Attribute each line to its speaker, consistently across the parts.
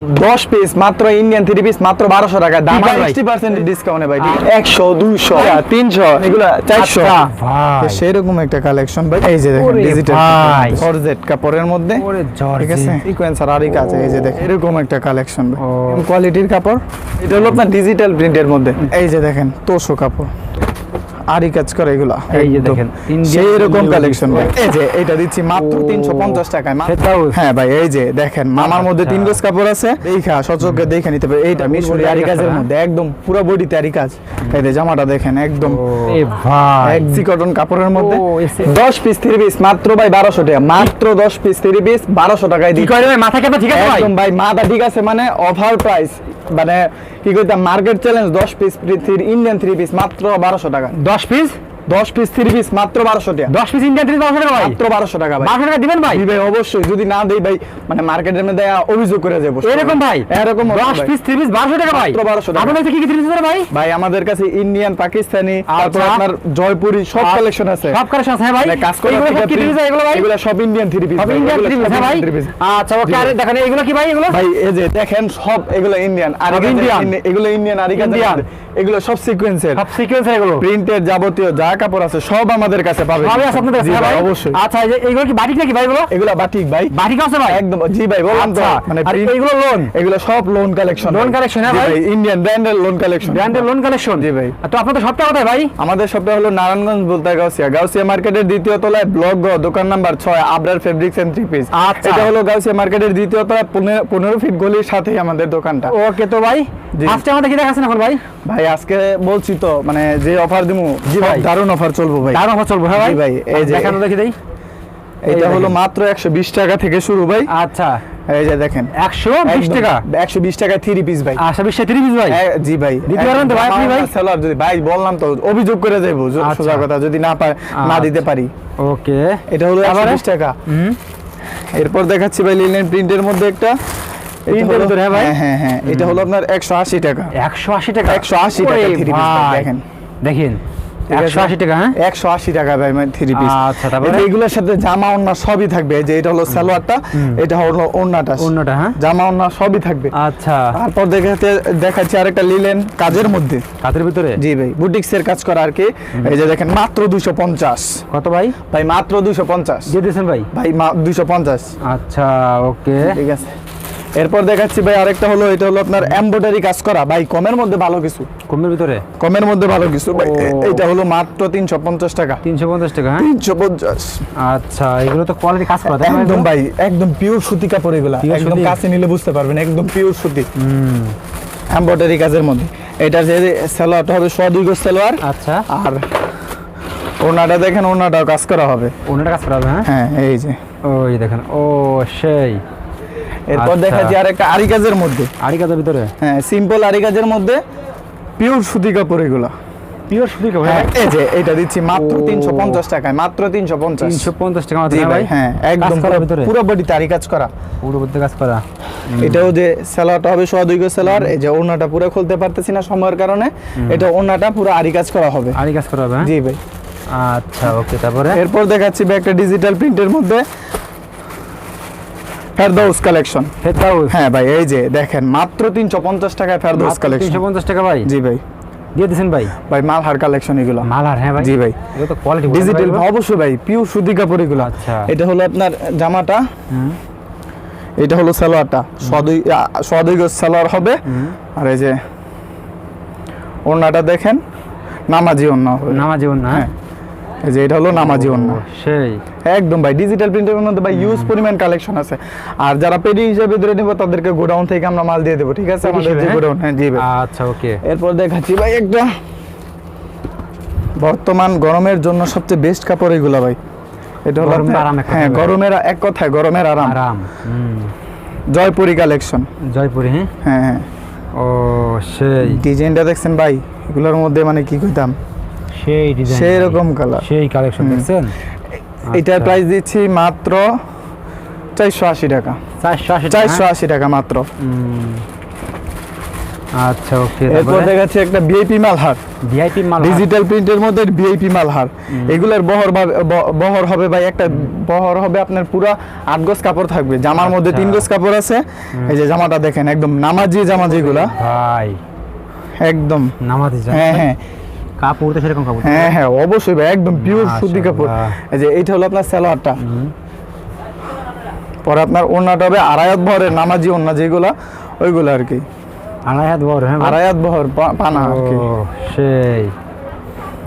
Speaker 1: 10 piece মাত্র Indian 3 piece মাত্র 1200 টাকা দাম 60% ডিসকাউন্টে ভাই 100 200 300 এগুলা 400
Speaker 2: ভাই
Speaker 1: সেরকম একটা কালেকশন ভাই এই যে দেখেন ডিজিটাল জর্জেট কাপড়ের মধ্যে ঠিক আছে সিকোয়েন্সার আরই কাছে এই যে দেখেন এরকম একটা কালেকশন ভাই কোয়ালিটির কাপড় এটা হলো আপনার ডিজিটাল প্রিন্টের মধ্যে এই যে দেখেন তোশো কাপড় আরই কাজ করে এগুলা
Speaker 2: এই যে দেখেন
Speaker 1: সেই রকম কালেকশন ভাই এই যে এটা দিচ্ছি মাত্র 350 টাকায় হ্যাঁ ভাই এই যে দেখেন মামার মধ্যে 3 গজ কাপড় আছে দেখা সচক্ষে দেখে নিতে পারে এইটা মিশরি আরই কাজের মধ্যে একদম পুরো বডিতে আরই কাজ এই যে জামাটা দেখেন একদম
Speaker 2: এ ভাই
Speaker 1: এক্সি কটন কাপড়ের মধ্যে 10 পিস 3 পিস মাত্র ভাই 1200 টাকা মাত্র 10 পিস 3 পিস 1200 টাকায় দিই
Speaker 2: কি করে ভাই মাথা কেটে ঠিক আছে ভাই
Speaker 1: একদম ভাই মাথা ঠিক আছে মানে অফার প্রাইস মানে কি কইতা market challenge 10 piece Indian 3 piece মাত্র 1200 টাকা
Speaker 2: 10 পিস
Speaker 1: 10 পিস 3 পিস মাত্র 1200 টাকা
Speaker 2: 10 পিস ইন্ডিয়ান 1200 টাকা ভাই
Speaker 1: মাত্র 1200 টাকা ভাই
Speaker 2: 1200 টাকা দিবেন ভাই
Speaker 1: ভাই অবশ্যই যদি না দেই ভাই মানে মার্কেটের মধ্যে অভিযোগ করে যাবো
Speaker 2: এরকম ভাই
Speaker 1: এরকম
Speaker 2: 10 পিস 3 পিস 1200 টাকা ভাই
Speaker 1: মাত্র 1200 টাকা
Speaker 2: আপনাদের কাছে কি কি 3 পিস আছে ভাই
Speaker 1: ভাই আমাদের কাছে ইন্ডিয়ান পাকিস্তানি তারপর আপনার জয়পুরি সব কালেকশন আছে
Speaker 2: সব কালেকশন আছে হ্যাঁ ভাই
Speaker 1: কাজ করে
Speaker 2: এগুলো কি 3 পিস এগুলো ভাই
Speaker 1: এগুলো সব ইন্ডিয়ান 3 পিস
Speaker 2: সব ইন্ডিয়ান 3 পিস হ্যাঁ ভাই আচ্ছা ওকে আর দেখেন এগুলো কি ভাই এগুলো
Speaker 1: ভাই এই যে দেখেন সব এগুলো ইন্ডিয়ান আর এগুলো ইন্ডিয়ান আর এগুলো সব সিকোয়েন্সের
Speaker 2: এগুলো
Speaker 1: প্রিন্টের যাবতীয় যা কাপড় আছে সব আমাদের কাছে পাবেন
Speaker 2: সবই আছে আপনাদের কাছে ভাই
Speaker 1: অবশ্যই
Speaker 2: আচ্ছা এই যে এগুলো কি বাটিক নাকি ভাই এগুলো
Speaker 1: বাটিক ভাই
Speaker 2: বাটিক আছে ভাই
Speaker 1: একদম জি ভাই বললাম তো
Speaker 2: মানে এগুলো লোন
Speaker 1: এগুলো সব লোন কালেকশন
Speaker 2: হ্যাঁ ভাই
Speaker 1: ইন্ডিয়ান ব্র্যান্ডের লোন কালেকশন
Speaker 2: জি ভাই তো আপনাদের সবটা কোথায় ভাই
Speaker 1: আমাদের সবটা হলো নারায়ণগঞ্জ বলতে গাউসিয়া মার্কেটের দ্বিতীয় তলায় ব্লক গ দোকান number 6 Abrar fabrics and three piece
Speaker 2: আচ্ছা
Speaker 1: এটা হলো গাউসিয়া মার্কেটের দ্বিতীয় তলায় 15 ফিট গলির সাথেই আমাদের দোকানটা
Speaker 2: ওকে তো ভাই আজকে আমাদের কি দেখাচ্ছেন এখন ভাই
Speaker 1: ভাই আজকে বলছি তো মানে যে অফার দিমু
Speaker 2: জি ভাই
Speaker 1: দারুণ অফার চলবে ভাই
Speaker 2: দারুণ অফার চলবে হ্যাঁ
Speaker 1: ভাই এই যে
Speaker 2: দেখানো দেখি দেই
Speaker 1: এটা হলো মাত্র 120 টাকা থেকে শুরু ভাই
Speaker 2: আচ্ছা
Speaker 1: এই যে দেখেন
Speaker 2: 120 টাকা
Speaker 1: 120 টাকা 3 পিস ভাই
Speaker 2: আচ্ছা 20 3 পিস ভাই
Speaker 1: জি ভাই
Speaker 2: দিতে পারেন তো ভাই আপনি ভাই
Speaker 1: সেলার যদি ভাই বললাম তো অভিযোগ করে যাইবো সোজা কথা যদি না দিতে পারি
Speaker 2: ওকে
Speaker 1: এটা হলো 120 টাকা এরপর দেখাচ্ছি ভাই লিনেন প্রিন্টের মধ্যে একটা হ্যাঁ এটা হলো আপনার 180 টাকা
Speaker 2: 180 টাকা
Speaker 1: 180 টাকা 3 পিস দেখেন
Speaker 2: দেখেন 180 টাকা হ্যাঁ
Speaker 1: 180 টাকা ভাই মানে 3 পিস
Speaker 2: আচ্ছা তারপরে
Speaker 1: এগুলোর সাথে জামা ওন্না সবই থাকবে যে এটা হলো সালোয়ারটা এটা হলো ওন্নাটা
Speaker 2: হ্যাঁ
Speaker 1: জামা ওন্না সবই থাকবে
Speaker 2: আচ্ছা
Speaker 1: তারপর দেখাচ্ছি আরেকটা লিলেন কাজের মধ্যে
Speaker 2: কাজের ভিতরে
Speaker 1: জি ভাই বুটিক্সের কাজ করা আর কি এই যে দেখেন মাত্র 250
Speaker 2: কত ভাই
Speaker 1: ভাই মাত্র 250
Speaker 2: দিয়ে দিয়েছেন ভাই
Speaker 1: 250
Speaker 2: আচ্ছা ওকে
Speaker 1: ঠিক আছে এরপর দেখাচ্ছি ভাই আরেকটা হলো এটা হলো আপনার এমব্রয়ডারি কাজ করা ভাই কমের মধ্যে ভালো কিছু কমের মধ্যে ভালো কিছু ভাই এটা হলো মাত্র 350 টাকা
Speaker 2: 350 টাকা হ্যাঁ
Speaker 1: 350
Speaker 2: আচ্ছা এগুলো তো কোয়ালিটি কাজ করা
Speaker 1: একদম ভাই একদম পিওর সুতি কাপড় এগুলা একদম কাছে নিলে বুঝতে পারবেন একদম পিওর সুতি এমব্রয়ডারি কাজের মধ্যে এটা যে সালোয়ারটা হবে সোয়া 2 গজ সালোয়ার
Speaker 2: আচ্ছা
Speaker 1: আর ওনাটা দেখেন ওনাটাও কাজ করা হবে
Speaker 2: ওনাটা কাজ করা হবে
Speaker 1: হ্যাঁ এই যে
Speaker 2: ওই দেখেন ও সেই
Speaker 1: এরপর দেখাচ্ছি আরেকটা আরি কাজের মধ্যে
Speaker 2: আরি কাজের ভিতরে
Speaker 1: হ্যাঁ সিম্পল আরি কাজের মধ্যে পিওর সুতি কাপড় এগুলা
Speaker 2: পিওর সুতি কাপড়
Speaker 1: এই যে এটা দিচ্ছি মাত্র 350 টাকায় মাত্র
Speaker 2: 350 টাকা
Speaker 1: জি ভাই হ্যাঁ একদম পুরো বডি আরি কাজ করা
Speaker 2: পুরো বডি কাজ করা
Speaker 1: এটাও যে সালোয়ারটা হবে সোয়া 2 গজ সালোয়ার এই যে ওন্নাটা পুরো খুলতে পারতেছি না সময়ের কারণে এটা ওন্নাটা পুরো আরি কাজ করা হবে
Speaker 2: জি
Speaker 1: ভাই
Speaker 2: আচ্ছা ওকে তারপরে
Speaker 1: এরপর দেখাচ্ছি ভাই একটা ডিজিটাল প্রিন্টের মধ্যে ফেরদৌস কালেকশন হ্যাঁ ভাই এই যে দেখেন মাত্র 350 টাকায় ফেরদৌস কালেকশন
Speaker 2: 350 টাকা ভাই
Speaker 1: জি ভাই
Speaker 2: দিয়ে দিবেন ভাই
Speaker 1: মালহার কালেকশন এগুলো
Speaker 2: মালহার হ্যাঁ ভাই
Speaker 1: জি ভাই
Speaker 2: এটা তো কোয়ালিটি
Speaker 1: ডিজিটাল অবশ্যই ভাই পিওর সুতি কাপড় এগুলো
Speaker 2: আচ্ছা
Speaker 1: এটা হলো আপনার জামাটা এটা হলো সালোয়ারটা সোয়া 2 গজ সালোয়ার হবে আর এই যে ওন্নাটা দেখেন নামাজি ওন্না হবে
Speaker 2: হ্যাঁ
Speaker 1: এই যে এটা হলো নামাজি ওন্না
Speaker 2: সেই
Speaker 1: একদম ভাই ডিজিটাল প্রিন্টের মধ্যে ভাই ইউজ পরিমাণ কালেকশন আছে আর যারা পেডি হিসেবে ধরে নিব তাদেরকে গোডাউন থেকে আমরা মাল দিয়ে দেব ঠিক আছে আমাদের যে গোডাউন হ্যাঁ জি ভাই
Speaker 2: আচ্ছা ওকে
Speaker 1: এরপর দেখাচ্ছি ভাই একটা বর্তমান গরমের জন্য সবচেয়ে বেস্ট কাপড় এগুলা ভাই এটা হলো হ্যাঁ গরমের এক কথায় গরমের আরাম জয়পুরি কালেকশন
Speaker 2: জয়পুরি
Speaker 1: হ্যাঁ
Speaker 2: ও সেই
Speaker 1: ডিজাইনটা দেখছেন ভাই এগুলোর মধ্যে মানে কি কইতাম
Speaker 2: সেই ডিজাইন
Speaker 1: সেই রকম কালার
Speaker 2: সেই কালেকশন দেখছেন
Speaker 1: এটার প্রাইস দিচ্ছি মাত্র 480 টাকা
Speaker 2: 480
Speaker 1: টাকা মাত্র
Speaker 2: আচ্ছা ওকে।
Speaker 1: এরপর দেখাচ্ছি একটা ভিআইপি মালহার,
Speaker 2: ভিআইপি মাল
Speaker 1: ডিজিটাল প্রিন্টের মধ্যে ভিআইপি মালহার। এগুলোর বহর হবে ভাই, একটা বহর হবে আপনার পুরা 8 গজ কাপড় থাকবে, জামার মধ্যে 3 গজ কাপড় আছে। এই যে জামাটা দেখেন একদম নামাজি জামা যেগুলা
Speaker 2: ভাই,
Speaker 1: একদম
Speaker 2: নামাজি জামা।
Speaker 1: হ্যাঁ হ্যাঁ
Speaker 2: কাপড় তো সেরকম কাপড়।
Speaker 1: হ্যাঁ হ্যাঁ অবশ্যই ভাই, একদম পিওর সুতি কাপড়। এই যে এইটা হলো আপনার সালোয়ারটা। পরে আপনার ওড়নাটা হবে আড়াই হাত বহরের নামাজি ওড়না যেগুলা, ওইগুলো আর কি
Speaker 2: আড়াই হাত বহর। হ্যাঁ
Speaker 1: আড়াই হাত বহর পানা আর কি।
Speaker 2: সেই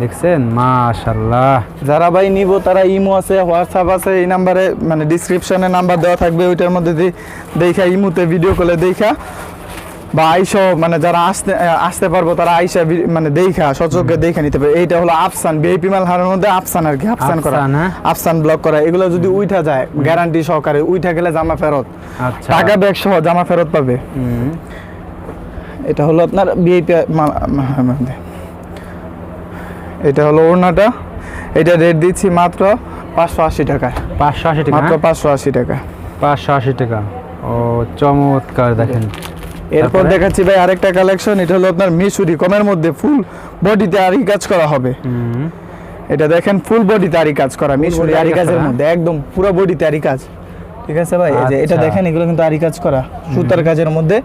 Speaker 2: দেখছেন মাশাআল্লাহ।
Speaker 1: যারা ভাই নিব তারা ইমো আছে, হোয়াটসঅ্যাপ আছে, এই নাম্বারে মানে ডিসক্রিপশনে নাম্বার দেওয়া থাকবে, ওইটার মধ্যে দেখা ইমোতে ভিডিও কলে দেখা বা আইসা মানে যারা আসতে পারবো তারা আইসা মানে দেখা সচক্ষে দেখে নিতে পারে। এইটা হলো আফসান ভিআইপি মালহারের মধ্যে আফসান আর কি, আফসান করা, আফসান ব্লক করা। এগুলো যদি উইঠা যায় গ্যারান্টি সহকারে, উইঠা গেলে জামা ফেরত,
Speaker 2: আচ্ছা
Speaker 1: টাকা ব্যাগ সহ জামা ফেরত পাবে। এটা হলো আপনার ভিআইপি মধ্যে। এটা হলো ওড়নাটা, এটা রেট দিচ্ছি মাত্র 580 টাকা।
Speaker 2: 580 টাকা,
Speaker 1: মাত্র 580 টাকা।
Speaker 2: 580 টাকা। ও চমৎকার দেখেন।
Speaker 1: এরপর দেখাচ্ছি ভাই আরেকটা কালেকশন, এটা হলো আপনার মিশরি কমের মধ্যে ফুল বডিতে আরি কাজ করা হবে। এটা দেখেন ফুল বডিতে আরি কাজ করা, মিশরি আরি কাজের মধ্যে একদম পুরো বডিতে আরি কাজ। ঠিক আছে ভাই, এই যে এটা দেখেন এগুলো কিন্তু আরি কাজ করা সুতার কাজের মধ্যে।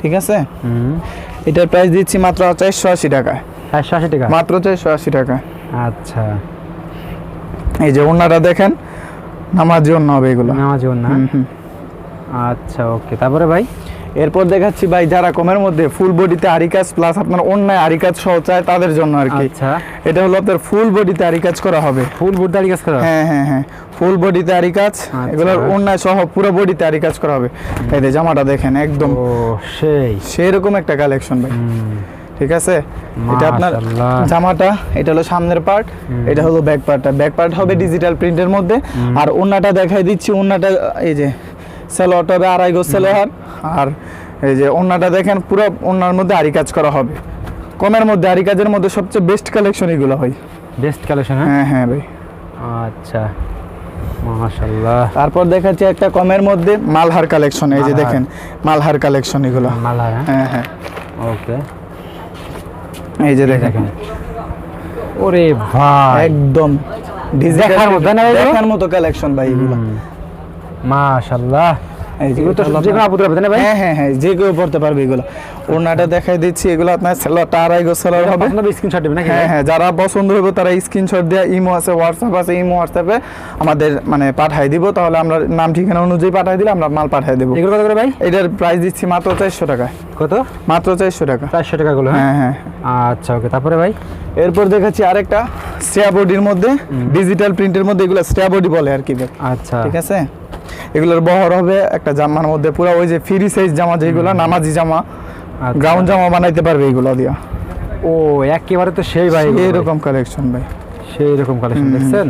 Speaker 1: ঠিক আছে, এটার প্রাইস দিচ্ছি মাত্র 480 টাকা।
Speaker 2: 480 টাকা,
Speaker 1: মাত্র 480 টাকা।
Speaker 2: আচ্ছা
Speaker 1: এই যে ওড়নাটা দেখেন নামাজি ওড়না হবে এগুলো,
Speaker 2: নামাজি ওড়না। আচ্ছা ওকে। তারপরে ভাই
Speaker 1: এরপর দেখাচ্ছি ভাই যারা কমের মধ্যে ফুল বডিতে আরি কাজ প্লাস আপনার ওড়নায় আরি কাজ সহ চায় তাদের জন্য আর কি।
Speaker 2: আচ্ছা
Speaker 1: এটা হলো আপনার ফুল বডিতে আরি কাজ করা হবে।
Speaker 2: ফুল বডিতে আরি কাজ করা?
Speaker 1: হ্যাঁ হ্যাঁ হ্যাঁ ফুল বডিতে আরি কাজ, এগুলোর ওড়নায় সহ পুরো বডিতে আরি কাজ করা হবে। এই যে জামাটা দেখেন একদম
Speaker 2: ও সেই
Speaker 1: রকম একটা কালেকশন ভাই। ঠিক আছে, এটা আপনার
Speaker 2: মাশাআল্লাহ।
Speaker 1: জামাটা এটা হলো সামনের পার্ট, এটা হলো ব্যাক পার্টটা। ব্যাক পার্ট হবে ডিজিটাল প্রিন্টের মধ্যে। আর ওড়নাটা দেখাই দিচ্ছি, ওড়নাটা এই যে সালোয়ারটা হবে আড়াই গজ সালোয়ার। আর এই যে ওড়নাটা দেখেন পুরো ওড়নার মধ্যে আরি কাজ করা হবে। কমের মধ্যে আরি কাজের মধ্যে সবচেয়ে বেস্ট কালেকশন এগুলো হয়।
Speaker 2: Best collection?
Speaker 1: হ্যাঁ হ্যাঁ ভাই।
Speaker 2: আচ্ছা মাশাআল্লাহ।
Speaker 1: তারপর দেখাচ্ছি একটা কমের মধ্যে মালহার কালেকশন। এই যে দেখেন মালহার কালেকশন এগুলো।
Speaker 2: মালহার?
Speaker 1: হ্যাঁ হ্যাঁ
Speaker 2: ওকে।
Speaker 1: এই যে দেখেন
Speaker 2: ওরে ভাই
Speaker 1: একদম
Speaker 2: দেখার মতো না,
Speaker 1: দেখার মতো কালেকশন ভাই এগুলো।
Speaker 2: মাশাআল্লাহ। এগুলো তো যে কোনো আপুরা পড়তে না ভাই?
Speaker 1: হ্যাঁ হ্যাঁ হ্যাঁ যে কেউ পড়তে পারবে এগুলো। ওড়নাটা দেখাই দিচ্ছি, এগুলো আপনার সালোয়ারটা আড়াই গজ সালোয়ার হবে।
Speaker 2: আপনারা স্ক্রিনশট দিবেন নাকি?
Speaker 1: হ্যাঁ হ্যাঁ যারা পছন্দ হবে তারা স্ক্রিনশট দিয়ে ইমো আছে, হোয়াটসঅ্যাপ আছে, ইমো হোয়াটসঅ্যাপে আমাদের মানে পাঠিয়ে দিব। তাহলে আমরা নাম ঠিকানা অনুযায়ী পাঠিয়ে দিলে আমরা মাল পাঠিয়ে দেবো।
Speaker 2: এগুলো কত করে ভাই?
Speaker 1: এটার প্রাইস দিচ্ছি মাত্র 400 টাকা।
Speaker 2: কত?
Speaker 1: মাত্র 400 টাকা।
Speaker 2: 400 টাকা গুলো?
Speaker 1: হ্যাঁ হ্যাঁ।
Speaker 2: আচ্ছা ওকে। তারপরে ভাই
Speaker 1: এরপর দেখাচ্ছি আরেকটা স্ট্রা বডির মধ্যে, ডিজিটাল প্রিন্টের মধ্যে, এগুলো স্ট্রা বডি বলে আর কি।
Speaker 2: আচ্ছা
Speaker 1: ঠিক আছে, এগুলোর বহর হবে একটা জামার মধ্যে পুরো ওই যে ফ্রি সাইজ জামা যেগুলো নামাজি জামা, গ্রাউন্ড জামা বানাইতে পারবে এগুলো দিয়া।
Speaker 2: ও একেবারে তো সেই ভাই,
Speaker 1: এরকম কালেকশন ভাই,
Speaker 2: সেই রকম কালেকশন দেখছেন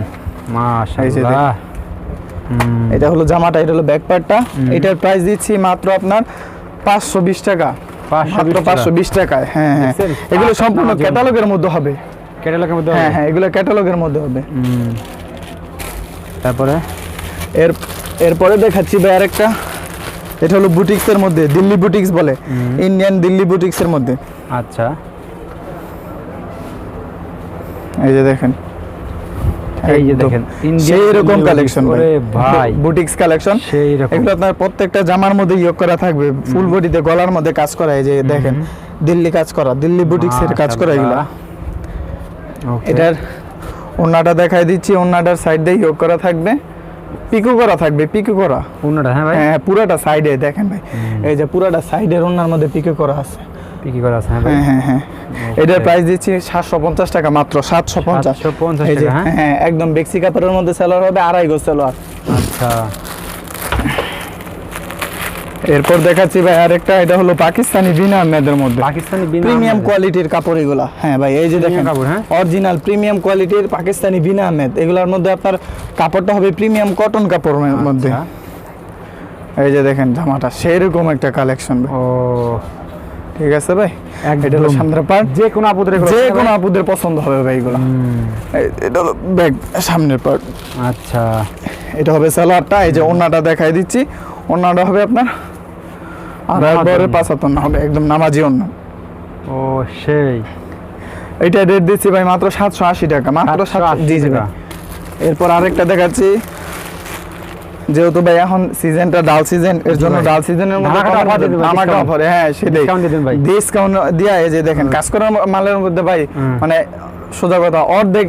Speaker 2: মাশাআল্লাহ।
Speaker 1: এটা হলো জামাটা, এটা হলো ব্যাক পার্টটা। এটার প্রাইস দিচ্ছি মাত্র আপনার 520 টাকা। 520 টাকায়। হ্যাঁ হ্যাঁ এগুলো সম্পূর্ণ ক্যাটালগের মধ্যে হবে।
Speaker 2: ক্যাটালগের মধ্যে?
Speaker 1: হ্যাঁ হ্যাঁ এগুলো ক্যাটালগের মধ্যে হবে।
Speaker 2: তারপরে
Speaker 1: এরপরে দেখাচ্ছি ভাই আরেকটা, এটা হলো বুটিক্সের মধ্যে, দিল্লি বুটিক্স বলে, ইন্ডিয়ান দিল্লি বুটিক্সের মধ্যে।
Speaker 2: আচ্ছা
Speaker 1: এই যে দেখেন,
Speaker 2: এই যে দেখেন
Speaker 1: সেই রকম কালেকশন
Speaker 2: ওরে ভাই,
Speaker 1: বুটিক্স কালেকশন।
Speaker 2: সেই রকম
Speaker 1: এগুলো আপনার প্রত্যেকটা জামার মধ্যে ইয়ে করা থাকবে, ফুল বডিতে গলার মধ্যে কাজ করা। এই যে দেখেন দিল্লি কাজ করা, দিল্লি বুটিক্সের কাজ করা এগুলো। এটার ওড়নাটা দেখাই দিচ্ছি, ওড়নাটার সাইড দিয়ে ইয়ে করা থাকবে, পিকো করা থাকবে, পিকো করা
Speaker 2: ওড়নাটা। হ্যাঁ ভাই
Speaker 1: হ্যাঁ পুরোটা সাইডে দেখেন ভাই, এই যে পুরোটা সাইডের ওড়নার মধ্যে পিকো করা আছে।
Speaker 2: পিকি করা আছে? হ্যাঁ
Speaker 1: হ্যাঁ হ্যাঁ হ্যাঁ এটার প্রাইস দিচ্ছি 750 টাকা মাত্র। 750
Speaker 2: 750 টাকা।
Speaker 1: হ্যাঁ একদম বেক্সি কাপড়ের মধ্যে সালোয়ার হবে, আড়াই গজ সালোয়ার।
Speaker 2: আচ্ছা
Speaker 1: এরপর দেখাচ্ছি ভাই আরেকটা, এটা হলো পাকিস্তানি বিনা আহমেদের মধ্যে,
Speaker 2: পাকিস্তানি বিনা
Speaker 1: প্রিমিয়াম কোয়ালিটির কাপড় এগুলা। হ্যাঁ ভাই এই যে দেখেন অরিজিনাল প্রিমিয়াম কোয়ালিটির পাকিস্তানি বিনা আহমেদ। এগুলোর মধ্যে আপনার কাপড়টা হবে প্রিমিয়াম কটন কাপড়ের মধ্যে। এই যে দেখেন জামাটা সেরকম একটা কালেকশন।
Speaker 2: ও
Speaker 1: ঠিক আছে ভাই, এটা হলো সামনের পার্ট,
Speaker 2: যে কোনো
Speaker 1: আপুদের পছন্দ হবে ভাই এগুলো। এটা হলো ব্যাক সামনের পার্ট।
Speaker 2: আচ্ছা
Speaker 1: এটা হবে সালোয়ারটা। এই যে ওড়নাটা দেখাই দিচ্ছি, ওড়নাটা হবে আপনার আর একবারে 5 হাত ওড়না হবে, একদম নামাজি ওড়না।
Speaker 2: ও সেই
Speaker 1: এটা রেট দিচ্ছি ভাই মাত্র 780 টাকা, মাত্র 780 জি জি ভাই। এরপর আরেকটা দেখাচ্ছি, যেহেতু ভাই এখন সিজনটা ডাল সিজন, এর জন্য
Speaker 2: ভাই।
Speaker 1: ডাল সিজনের মধ্যে
Speaker 2: ধামাকা offer দিয়ে দিবেন,
Speaker 1: আমাকে
Speaker 2: discount।
Speaker 1: অফারে, হ্যাঁ সেটাই
Speaker 2: Discount দিয়ে দিন ভাই।
Speaker 1: ডিসকাউন্ট দিয়া, এই যে দেখেন কাজ করার মালের মধ্যে ভাই মানে সোজা কথা অর্ধেক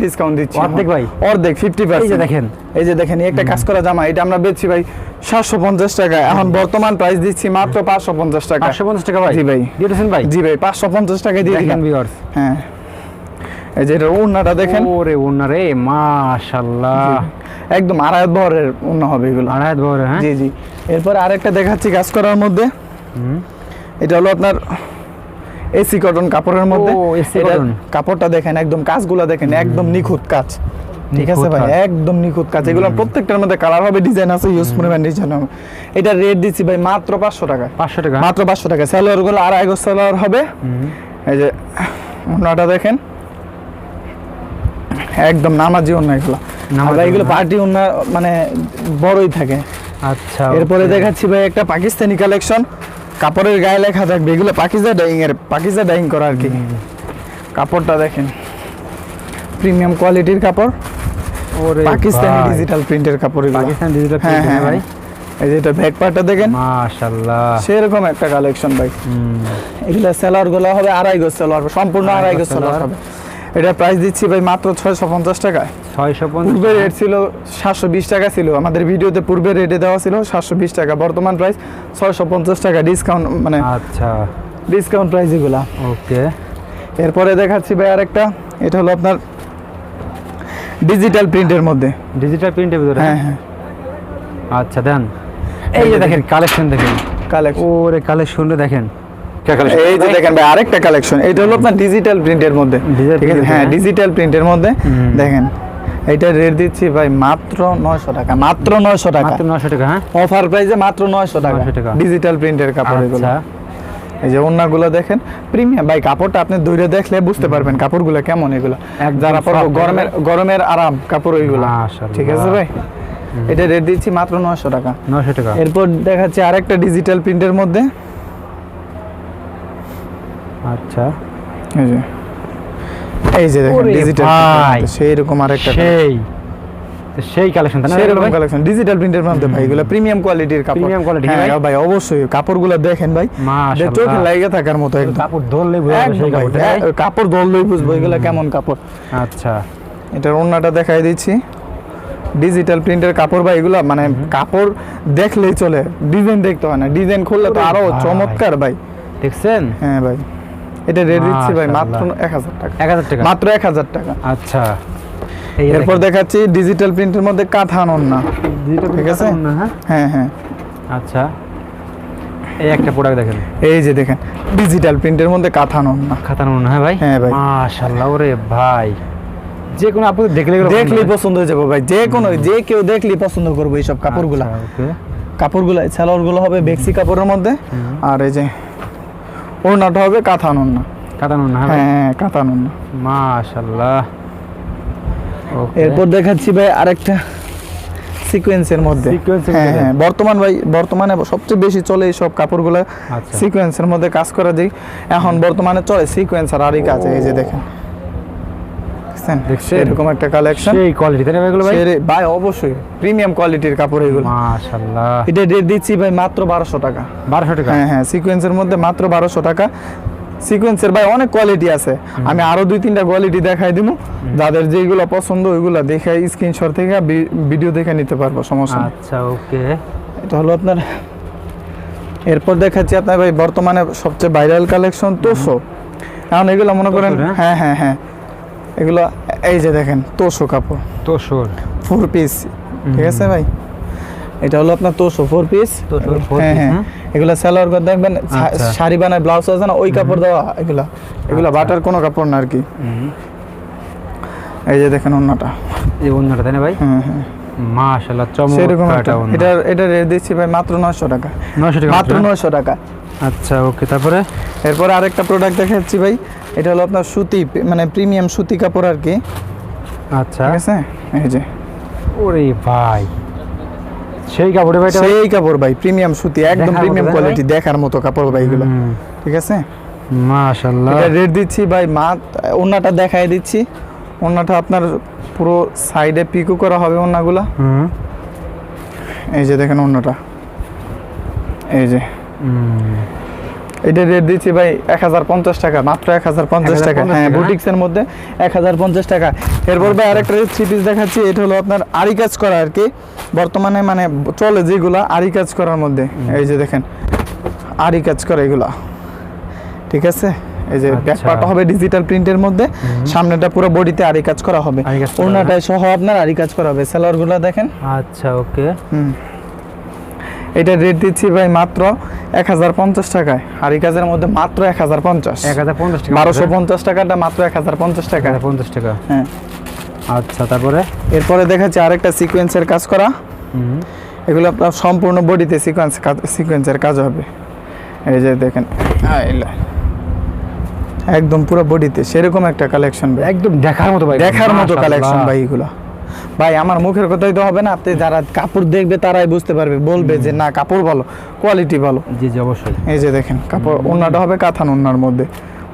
Speaker 1: ডিসকাউন্ট দিচ্ছি।
Speaker 2: অর্ধেক ভাই?
Speaker 1: অর্ধেক 50%।
Speaker 2: এই যে দেখেন,
Speaker 1: এই যে দেখেন এই একটা কাজ করা জামা, এটা আমরা বেচছি ভাই 750 টাকা, এখন বর্তমান প্রাইস দিচ্ছি মাত্র 550 টাকা।
Speaker 2: 550 টাকা ভাই
Speaker 1: জি ভাই।
Speaker 2: দিয়ে দিয়েছেন ভাই?
Speaker 1: জি ভাই 550 টাকা দিয়ে
Speaker 2: দেখেন
Speaker 1: দিলাম।
Speaker 2: ভিউয়ার্স,
Speaker 1: হ্যাঁ এই যে এটা ওন্নাটা দেখেন,
Speaker 2: ওরে ওনা রে মাশাআল্লাহ,
Speaker 1: একদম আড়াই বহরের ওন্না হবে এগুলো।
Speaker 2: আড়াই বড়, হ্যাঁ
Speaker 1: জি জি। এরপর আরেকটা দেখাচ্ছি কাজ করার মধ্যে, এটা হলো আপনার এসি কটন কাপড়ের মধ্যে।
Speaker 2: ও, AC
Speaker 1: এটার
Speaker 2: cotton।
Speaker 1: কাপড়টা দেখেন, একদম কাজগুলো দেখেন, একদম নিখুঁত কাজ। ঠিক আছে
Speaker 2: নিখুঁত
Speaker 1: ভাই,
Speaker 2: কাজ।
Speaker 1: একদম নিখুঁত কাজ। এগুলো প্রত্যেকটার মধ্যে কালার হবে, ডিজাইন আছে, ইউজ পরিমাণ ডিজাইন হবে। এটা রেট দিচ্ছি ভাই মাত্র 500 টাকা,
Speaker 2: 500 টাকা।
Speaker 1: মাত্র 500 টাকা। সেলোয়ার গুলো আড়াই গজ সেলোয়ার হবে। এই যে ওন্নাটা দেখেন, একদম নামাজি ওন্না এগুলো।
Speaker 2: নামাজি
Speaker 1: আর এগুলো
Speaker 2: ওন্না।
Speaker 1: পার্টি ওন্না মানে বড়ই থাকে।
Speaker 2: আচ্ছা,
Speaker 1: এরপরে দেখাচ্ছি ভাই একটা পাকিস্তানি কালেকশন, কাপড়ের গায়ে লেখা থাকবে, এগুলো পাকিজা ডাইং করা আর কি। কাপড়টা দেখেন, প্রিমিয়াম কোয়ালিটির কাপড়,
Speaker 2: ওরে
Speaker 1: পাকিস্তানি
Speaker 2: ভাই,
Speaker 1: ডিজিটাল প্রিন্টের কাপড় এগুলো।
Speaker 2: পাকিস্তান ডিজিটাল
Speaker 1: হ্যাঁ
Speaker 2: প্রিন্ট
Speaker 1: হ্যাঁ
Speaker 2: ভাই,
Speaker 1: এই যে এটা ব্যাক পার্টটা দেখেন,
Speaker 2: মাশাআল্লাহ।
Speaker 1: সেরকম একটা কালেকশন ভাই। এগুলো সেলার গুলো হবে আড়াই গজ সেলার, সম্পূর্ণ আড়াই গজ সেলার হবে। এটা প্রাইস দিচ্ছি ভাই মাত্র 650 টাকা।
Speaker 2: 650
Speaker 1: পূর্বে রেট ছিল 720 টাকা ছিল, আমাদের ভিডিওতে পূর্বে রেটে দেওয়া ছিল 720 টাকা, বর্তমান প্রাইস 650 টাকা, ডিসকাউন্ট মানে
Speaker 2: আচ্ছা,
Speaker 1: ডিসকাউন্ট প্রাইস এগুলা।
Speaker 2: ওকে।
Speaker 1: এরপরে দেখাচ্ছি ভাই আরেকটা, এটা হলো আপনার ডিজিটাল প্রিন্টের মধ্যে।
Speaker 2: ডিজিটাল প্রিন্টের ভিতরে,
Speaker 1: হ্যাঁ হ্যাঁ
Speaker 2: আচ্ছা দেন, এই যে দেখেন কালেকশন দেখেন,
Speaker 1: কালেকশন।
Speaker 2: ওরে কালেকশনটা দেখেন,
Speaker 1: এই যে দেখেন ভাই আরেকটা কালেকশন, এটা হলো আপনার ডিজিটাল প্রিন্টের মধ্যে।
Speaker 2: Digital
Speaker 1: ঠিক আছে,
Speaker 2: print,
Speaker 1: হ্যাঁ
Speaker 2: হ্যাঁ।
Speaker 1: ডিজিটাল প্রিন্টের মধ্যে দেখেন, এইটা রেট দিচ্ছি ভাই মাত্র 900 টাকা, মাত্র 900 টাকা,
Speaker 2: মাত্র 900 টাকা, হ্যাঁ
Speaker 1: অফার প্রাইসে মাত্র 900 টাকা।
Speaker 2: 900 টাকা।
Speaker 1: ডিজিটাল প্রিন্টের কাপড় এগুলো।
Speaker 2: আচ্ছা,
Speaker 1: এই যে ওন্নাগুলো দেখেন প্রিমিয়াম ভাই, কাপড়টা আপনি ধরে দেখলে বুঝতে পারবেন কাপড়গুলো কেমন এগুলো।
Speaker 2: একদম
Speaker 1: যারা পরবো
Speaker 2: soft,
Speaker 1: গরমের আরাম কাপড় ওইগুলো।
Speaker 2: মাশাআল্লাহ।
Speaker 1: ঠিক আছে ভাই, এটা রেট দিচ্ছি মাত্র 900 টাকা।
Speaker 2: 900 টাকা।
Speaker 1: এরপর দেখাচ্ছি আরেকটা ডিজিটাল প্রিন্টের মধ্যে,
Speaker 2: আচ্ছা,
Speaker 1: এই যে দেখেন
Speaker 2: ওরে
Speaker 1: ডিজিটাল
Speaker 2: ভাই,
Speaker 1: সেই রকম আরেকটা
Speaker 2: সেই কালেকশন তাই না
Speaker 1: সেরকম
Speaker 2: ভাই?
Speaker 1: কালেকশন ডিজিটাল প্রিন্টের মধ্যে ভাই, এগুলো প্রিমিয়াম কোয়ালিটির কাপড়।
Speaker 2: Premium quality,
Speaker 1: হ্যাঁ
Speaker 2: ভাই?
Speaker 1: ভাই অবশ্যই, কাপড়গুলো দেখেন ভাই,
Speaker 2: মাশাআল্লাহ।
Speaker 1: চোখে লাগে থাকার মতো একদম।
Speaker 2: কাপড় ধরলেই বোঝা যাবে
Speaker 1: একদম
Speaker 2: সেই
Speaker 1: ভাই,
Speaker 2: কাপড়টা, তাই?
Speaker 1: কাপড় ধরলেই বুঝবো এগুলো কেমন কাপড়।
Speaker 2: আচ্ছা,
Speaker 1: এটার ওন্নাটা দেখাই দিচ্ছি, ডিজিটাল প্রিন্টের কাপড় ভাই, এগুলো মানে কাপড় দেখলেই চলে, ডিজাইন দেখতে হয় না, ডিজাইন খুললে তো
Speaker 2: ওরে
Speaker 1: আরো
Speaker 2: ভাই।
Speaker 1: চমৎকার ভাই।
Speaker 2: দেখছেন,
Speaker 1: হ্যাঁ ভাই, এটা রেট দিচ্ছি ভাই মাত্র
Speaker 2: মাশাআল্লাহ।
Speaker 1: 1000 টাকা,
Speaker 2: 1000 টাকা।
Speaker 1: মাত্র 1000 টাকা।
Speaker 2: আচ্ছা, এই
Speaker 1: এরপর দেখাচ্ছি ডিজিটাল প্রিন্টের মধ্যে কাঁথান ওন্না।
Speaker 2: ডিজিটাল
Speaker 1: ঠিক আছে?
Speaker 2: হ্যাঁ,
Speaker 1: হ্যাঁ হ্যাঁ,
Speaker 2: আচ্ছা, এই একটা প্রোডাক্ট দেখেন,
Speaker 1: এই যে দেখেন ডিজিটাল প্রিন্টের মধ্যে কাঁথান ওন্না।
Speaker 2: খাতার মনে হয় ভাই?
Speaker 1: হ্যাঁ ভাই।
Speaker 2: মাশাআল্লাহ, ওরে ভাই, যে কোনো আপনি দেখলে এগুলো
Speaker 1: দেখলেই পছন্দ হয়ে যাবে ভাই, যে কেউ দেখলেই পছন্দ করবে এইসব কাপড়গুলা।
Speaker 2: আচ্ছা, ওকে।
Speaker 1: কাপড়গুলো সালোয়ারগুলো হবে বেক্সি কাপড়ের মধ্যে, আর এই যে ওড়নাটা হবে কাঁথান ওড়না।
Speaker 2: কাতার মনে হয় ভাই?
Speaker 1: হ্যাঁ কাঁথান ওড়না।
Speaker 2: মাশাআল্লাহ, ওকে।
Speaker 1: এরপর দেখাচ্ছি ভাই আরেকটা সিকোয়েন্সের মধ্যে।
Speaker 2: Sequence এর
Speaker 1: হ্যাঁ
Speaker 2: মধ্যে?
Speaker 1: হ্যাঁ, বর্তমানে সবচেয়ে বেশি চলে এইসব কাপড়গুলো
Speaker 2: আচ্ছা।
Speaker 1: সিকোয়েন্সের মধ্যে কাজ করা যায়। এখন বর্তমানে চলে সিকোয়েন্স আর আরই কাজ, এই যে দেখেন
Speaker 2: দেখছেন?
Speaker 1: এরকম একটা কালেকশন।
Speaker 2: সেই কোয়ালিটি তাই না ভাই এগুলো ভাই?
Speaker 1: ভাই অবশ্যই প্রিমিয়াম কোয়ালিটির কাপড় এগুলো।
Speaker 2: মাশাআল্লাহ,
Speaker 1: এটা রেট দিচ্ছি ভাই মাত্র 1200 টাকা।
Speaker 2: 1200 টাকা।
Speaker 1: হ্যাঁ হ্যাঁ, সিকোয়েন্সের মধ্যে মাত্র 1200 টাকা। সিকোয়েন্সের ভাই অনেক কোয়ালিটি আছে, আমি আরো 2-3টা কোয়ালিটি দেখাই দিব, যাদের যেগুলো পছন্দ ওইগুলো দেখে স্ক্রিনশট থেকে ভিডিও দেখে নিতে পারবো, সমস্যা নেই।
Speaker 2: আচ্ছা, ওকে।
Speaker 1: এটা হলো আপনার, এরপর দেখাচ্ছি আপনার ভাই বর্তমানে সবচেয়ে ভাইরাল কালেকশন তোশো। এখন এগুলো মনে করেন,
Speaker 2: তোশো,
Speaker 1: হ্যাঁ হ্যাঁ হ্যাঁ, এগুলো এই যে দেখেন তোশো কাপড়,
Speaker 2: তোশোর
Speaker 1: 4 পিস। ঠিক আছে ভাই, এটা হলো আপনার তোশো 4 পিস।
Speaker 2: তোশোর 4
Speaker 1: হ্যাঁ
Speaker 2: piece,
Speaker 1: হ্যাঁ,
Speaker 2: হ্যাঁ?
Speaker 1: এগুলা সেলোয়ার করে দেখবেন,
Speaker 2: আচ্ছা।
Speaker 1: শাড়ি বানায় ব্লাউজ আছে না, ওই কাপড় দেওয়া এগুলা বাটার কোনো কাপড় না আর কি। এই যে দেখেন ওন্নাটা,
Speaker 2: এই ওন্নাটা তাই না ভাই?
Speaker 1: হ্যাঁ হ্যাঁ,
Speaker 2: মাশাআল্লাহ,
Speaker 1: সেরকম
Speaker 2: চমৎকার
Speaker 1: একটা।
Speaker 2: একটা ওন্না।
Speaker 1: এটা রেট দিচ্ছি ভাই মাত্র 900 টাকা,
Speaker 2: 900 টাকা
Speaker 1: মাত্র
Speaker 2: মাত্র?
Speaker 1: 900 টাকা।
Speaker 2: আচ্ছা, ওকে। তারপরে
Speaker 1: এরপরে আরেকটা প্রোডাক্ট দেখাচ্ছি ভাই, এটা হলো আপনার সুতি, মানে প্রিমিয়াম সুতি কাপড় আর কি।
Speaker 2: আচ্ছা,
Speaker 1: ঠিক আছে, এই যে
Speaker 2: ওরে ভাই, সেই কাপড়ে ভাই এটা?
Speaker 1: সেই কাপড় ভাই, প্রিমিয়াম সুতি, একদম
Speaker 2: দেখার মতো
Speaker 1: প্রিমিয়াম
Speaker 2: তাই না
Speaker 1: কোয়ালিটি, দেখার মতো কাপড় ভাই এগুলো।
Speaker 2: হুম।
Speaker 1: ঠিক আছে,
Speaker 2: মাশাআল্লাহ।
Speaker 1: এটা রেট দিচ্ছি ভাই ওন্নাটা দেখাই দিচ্ছি। ওন্নাটা আপনার পুরো সাইডে পিকো করা হবে ওন্নাগুলা। এই যে দেখেন ওন্নাটা, এই যে এটা রেট দিচ্ছি ভাই 1050 টাকা, মাত্র 1050 টাকা। হ্যাঁ, বুটিক্সের মধ্যে 1050 টাকা। এরপর ভাই আরেকটা থ্রি পিস দেখাচ্ছি। এটা হলো আপনার আরি কাজ করা আর কি, বর্তমানে মানে চলে যেগুলা আরি কাজ করার মধ্যে। এই যে দেখেন আরি কাজ করা এগুলা, ঠিক আছে। এই যে ব্যাক পার্টটা হবে ডিজিটাল প্রিন্টের মধ্যে, সামনেটা পুরো বডিতে আরি কাজ করা হবে, ওড়নাটায় সহ আপনার আরি কাজ করা হবে। সালোয়ারগুলো দেখেন।
Speaker 2: আচ্ছা, ওকে।
Speaker 1: এটা রেট দিচ্ছি ভাই মাত্র 1050 টাকায়, আরি কাজের মধ্যে মাত্র 1050
Speaker 2: টাকা।
Speaker 1: 1250 টাকাটা মাত্র 1050 টাকা।
Speaker 2: 50 টাকা।
Speaker 1: হ্যাঁ।
Speaker 2: আচ্ছা, তারপরে
Speaker 1: এরপরে দেখাচ্ছি আরেকটা সিকোয়েন্সের কাজ করা। এগুলো আপনার সম্পূর্ণ বডিতে সিকোয়েন্সের কাজ হবে। এই যে দেখেন একদম পুরো বডিতে সেরকম একটা কালেকশন,
Speaker 2: একদম দেখার মতো ভাই,
Speaker 1: দেখার মতো কালেকশন ভাই। এগুলো ভাই আমার মুখের কথাই তো হবে না, আপনি যারা কাপড় দেখবে তারাই বুঝতে পারবে, বলবে যে না কাপড় ভালো, কোয়ালিটি ভালো।
Speaker 2: জি জি, অবশ্যই।
Speaker 1: এই যে দেখেন কাপড়, ওন্নাটা হবে কাঁথান ওন্নার মধ্যে,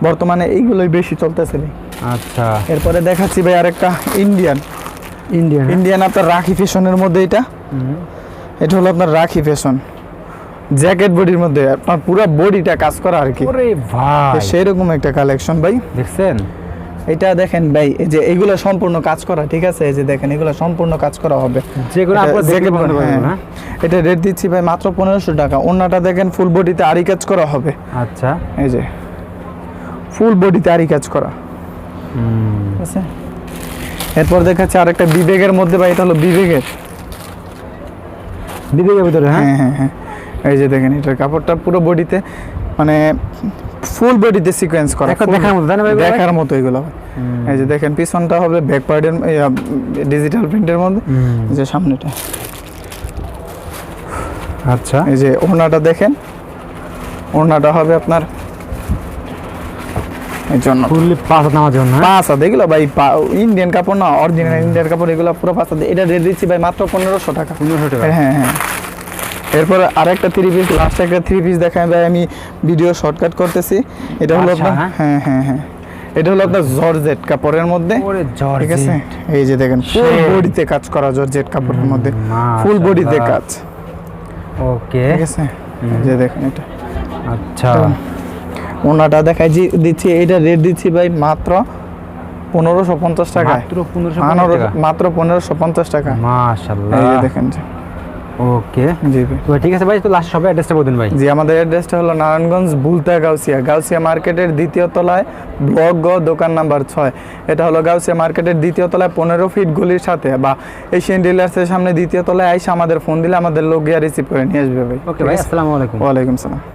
Speaker 1: বর্তমানে এইগুলোই বেশি চলতেছে ভাই।
Speaker 2: আচ্ছা,
Speaker 1: এরপরে দেখাচ্ছি ভাই আরেকটা ইন্ডিয়ান আপনার রাখি ফ্যাশনের মধ্যে। এটা হলো আপনার রাখি ফ্যাশন, জ্যাকেট বডির মধ্যে আপনার পুরো বডিটা কাজ করা আর কি।
Speaker 2: ওরে ভাই,
Speaker 1: সেরকম একটা কালেকশন ভাই,
Speaker 2: দেখছেন?
Speaker 1: এটা দেখেন ভাই, এই যে এগুলো সম্পূর্ণ কাজ করা, ঠিক আছে। এই যে দেখেন এগুলো সম্পূর্ণ কাজ করা হবে,
Speaker 2: যেগুলো আপনারা জ্যাকেট বলতে পারেন না।
Speaker 1: এটা রেট দিচ্ছি ভাই মাত্র 1500 টাকা। ওন্নাটা দেখেন ফুল বডিতে আরি কাজ করা হবে।
Speaker 2: আচ্ছা,
Speaker 1: এই যে ফুল বডিতে আরি কাজ করা, ঠিক আছে। এরপর দেখাচ্ছি আরেকটা বিবেকের মধ্যে ভাই, এটা হলো বিবেকের
Speaker 2: ভিতরে।
Speaker 1: হ্যাঁ হ্যাঁ হ্যাঁ, এই যে দেখেন এটার কাপড়টা পুরো বডিতে মানে ফুল বডিতে সিকোয়েন্স করা,
Speaker 2: দেখার মতো,
Speaker 1: দেখার মতো এগুলো। এই যে দেখেন পিছনটা হবে ব্যাক পার্টের ডিজিটাল প্রিন্টের মধ্যে, এই যে সামনেটা।
Speaker 2: আচ্ছা,
Speaker 1: এই যে ওড়নাটা দেখেন, ওড়নাটা হবে আপনার এই জন্য
Speaker 2: ফুললি পাঁচ নামার জন্য।
Speaker 1: পাঁচ হাত এগুলো ভাই, ইন্ডিয়ান কাপড় না, অরিজিনাল ইন্ডিয়ান কাপড়, এগুলো পুরো 5 হাত। এটা রেট দিচ্ছি ভাই মাত্র 1500 টাকা।
Speaker 2: 1500 টাকা।
Speaker 1: হ্যাঁ হ্যাঁ। এরপরে আরেকটা থ্রি পিস, লাস্ট একটা থ্রি পিস দেখাই ভাই, আমি ভিডিও শর্টকাট করতেছি। এটা হলো আপনার হ্যাঁ হ্যাঁ হ্যাঁ, এটা হলো আপনার জর্জেট কাপড়ের মধ্যে, ঠিক আছে। এই যে দেখেন ফুল বডিতে কাজ করা জর্জেট কাপড়ের মধ্যে, ফুল বডিতে কাজ,
Speaker 2: ওকে,
Speaker 1: ঠিক আছে। এই যে দেখেন এটা।
Speaker 2: আচ্ছা,
Speaker 1: ওনাটা দেখাই দিচ্ছি। এটা রেট দিচ্ছি ভাই মাত্র 1550 টাকা, মাত্র 1550 টাকা।
Speaker 2: মাশাআল্লাহ,
Speaker 1: এই যে দেখেন।
Speaker 2: ওকে,
Speaker 1: জি ভাই,
Speaker 2: তো ঠিক আছে ভাই, তো লাস্ট সবাই অ্যাড্রেসটা বলুন ভাই।
Speaker 1: জি, আমাদের অ্যাড্রেসটা হলো নারায়ণগঞ্জ বুলতা গাউসিয়া মার্কেটের 2য় তলায়, ব্লক গ, দোকান নাম্বার 6। এটা হলো গাউসিয়া মার্কেটের 2য় তলায় 15 ফিট গলির সাথে, বা এশিয়ান ডিলার্সের সামনে 2য় তলায় আইসা আমাদের ফোন দিলে আমাদের লোক গিয়ে রিসিভ করে নিয়ে আসবে ভাই।
Speaker 2: ওকে ভাই, আসসালামু আলাইকুম।
Speaker 1: ওয়ালাইকুম সালাম।